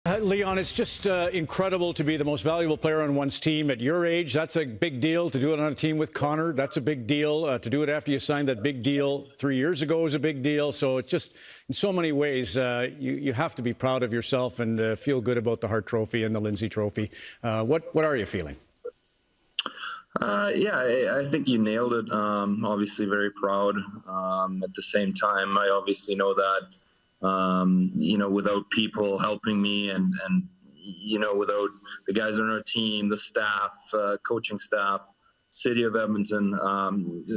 Leon, it's just incredible to be the most valuable player on one's team at your age. That's a big deal. To do it on a team with Connor, that's a big deal. To do it after you signed that big deal 3 years ago is a big deal. So it's just, in so many ways, you have to be proud of yourself and feel good about the Hart Trophy and the Linsday Trophy. What are you feeling? Yeah, I think you nailed it. Obviously very proud. At the same time, I obviously know that without people helping me and without the guys on our team, the staff, coaching staff, City of Edmonton,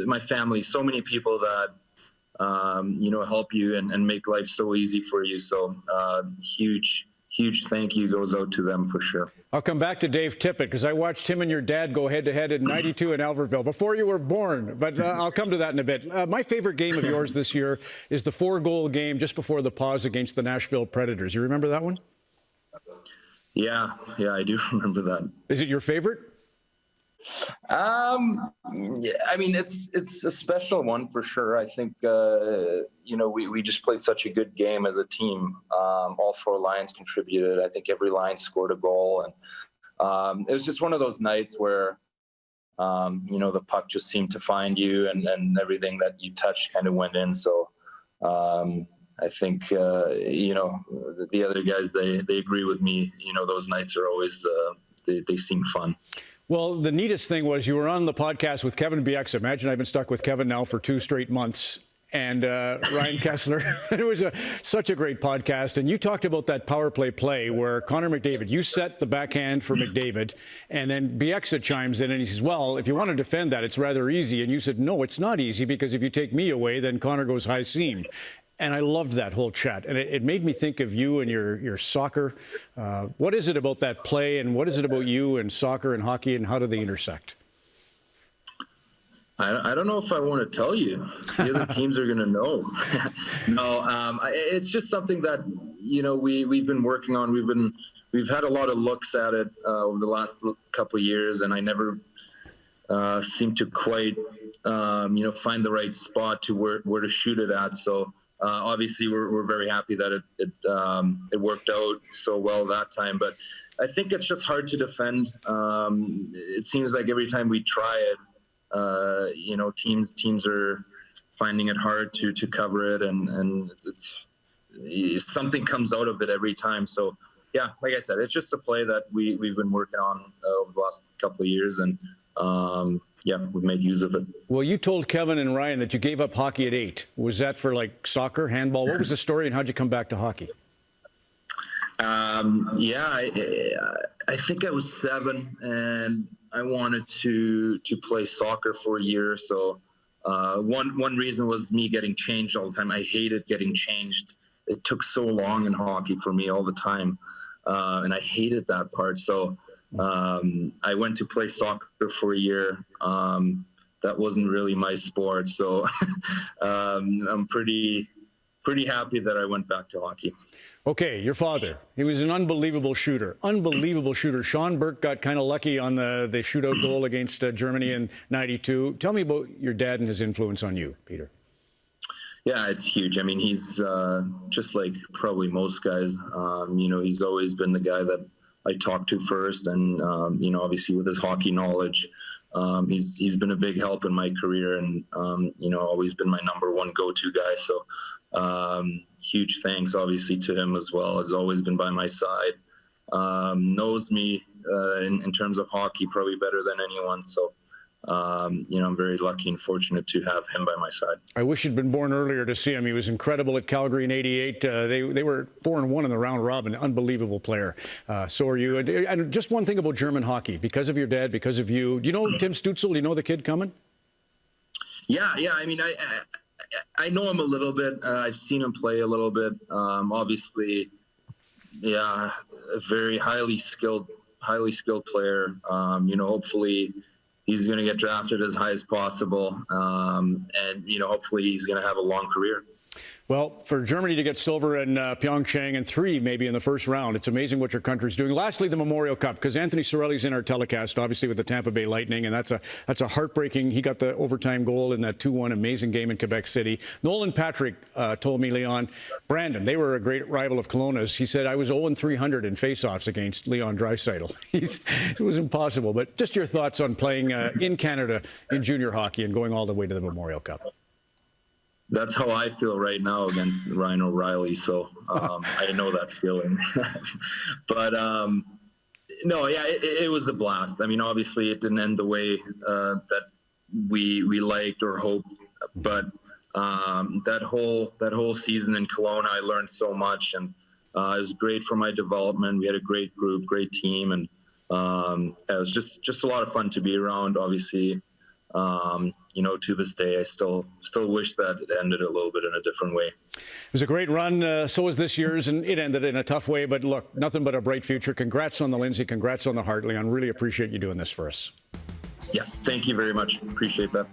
my family, so many people that, help you and make life so easy for you. So huge thank you goes out to them for sure. I'll come back to Dave Tippett because I watched him and your dad go head-to-head in '92 in Albertville before you were born, but I'll come to that in a bit. My favorite game of yours this year is the 4-goal game just before the pause against the Nashville Predators. You remember that one? Yeah, I do remember that. Is it your favorite? Yeah, I mean, it's a special one for sure. I think, we just played such a good game as a team. All 4 lines contributed. I think every line scored a goal. And it was just one of those nights where, the puck just seemed to find you and everything that you touched kind of went in. So I think, the other guys, they agree with me. Those nights are always, they seem fun. Well, the neatest thing was you were on the podcast with Kevin Bieksa. Imagine I've been stuck with Kevin now for 2 straight months. And Ryan Kessler. It was such a great podcast. And you talked about that power play where Connor McDavid, you set the backhand for McDavid, and then Bieksa chimes in and he says, well, if you want to defend that, it's rather easy. And you said, no, it's not easy because if you take me away, then Connor goes high seam. And I loved that whole chat. And it made me think of you and your soccer. What is it about that play, and what is it about you and soccer and hockey, and how do they intersect? I don't know if I want to tell you. The other teams are going to know. No, it's just something that, we've been working on. We've had a lot of looks at it over the last couple of years, and I never seem to quite, find the right spot to where to shoot it at. So obviously we're very happy that it worked out so well that time. But I think it's just hard to defend. It seems like every time we try it, teams are finding it hard to cover it, and it's something comes out of it every time. So yeah, like I said, it's just a play that we've been working on over the last couple of years, and yeah, we've made use of it. Well, you told Kevin and Ryan that you gave up hockey at 8. Was that for like soccer, handball? What was the story, and how'd you come back to hockey? Yeah, I think I was 7, and I wanted to play soccer for a year. So one reason was me getting changed all the time. I hated getting changed. It took so long in hockey for me all the time, and I hated that part. So I went to play soccer for a year. That wasn't really my sport. So I'm pretty happy that I went back to hockey. Okay, your father, he was an unbelievable shooter. Sean Burke got kind of lucky on the shootout goal against Germany in '92. Tell me about your dad and his influence on you, Peter. Yeah, it's huge. I mean, he's just like probably most guys. He's always been the guy that I talk to first, and obviously with his hockey knowledge, he's been a big help in my career, and always been my #1 go-to guy. So huge thanks, obviously, to him as well. Has always been by my side. Knows me in terms of hockey probably better than anyone. So I'm very lucky and fortunate to have him by my side. I wish you'd been born earlier to see him. He was incredible at Calgary in '88. They were 4-1 in the round robin. Unbelievable player. So are you. And just one thing about German hockey, because of your dad, because of you. Do you know Tim Stützle? Do you know the kid coming? Yeah. I mean, I know him a little bit. I've seen him play a little bit. Obviously, yeah, a very highly skilled player. Hopefully he's going to get drafted as high as possible. And hopefully he's going to have a long career. Well, for Germany to get silver in Pyeongchang and 3 maybe in the first round, it's amazing what your country's doing. Lastly, the Memorial Cup, because Anthony Cirelli's in our telecast, obviously with the Tampa Bay Lightning, and that's a heartbreaking. He got the overtime goal in that 2-1 amazing game in Quebec City. Nolan Patrick told me, Leon, Brandon, they were a great rival of Kelowna's. He said, I was 0-300 in faceoffs against Leon Draisaitl. It was impossible. But just your thoughts on playing in Canada in junior hockey and going all the way to the Memorial Cup. That's how I feel right now against Ryan O'Reilly. So I know that feeling. But no, yeah, it was a blast. I mean, obviously it didn't end the way that we liked or hoped, but that whole season in Kelowna, I learned so much, and it was great for my development. We had a great group, great team, and it was just a lot of fun to be around. Obviously, to this day, I still wish that it ended a little bit in a different way. It was a great run. So was this year's, and it ended in a tough way. But look, nothing but a bright future. Congrats on the Linsday. Congrats on the Hart, Leon. Really appreciate you doing this for us. Yeah, thank you very much. Appreciate that.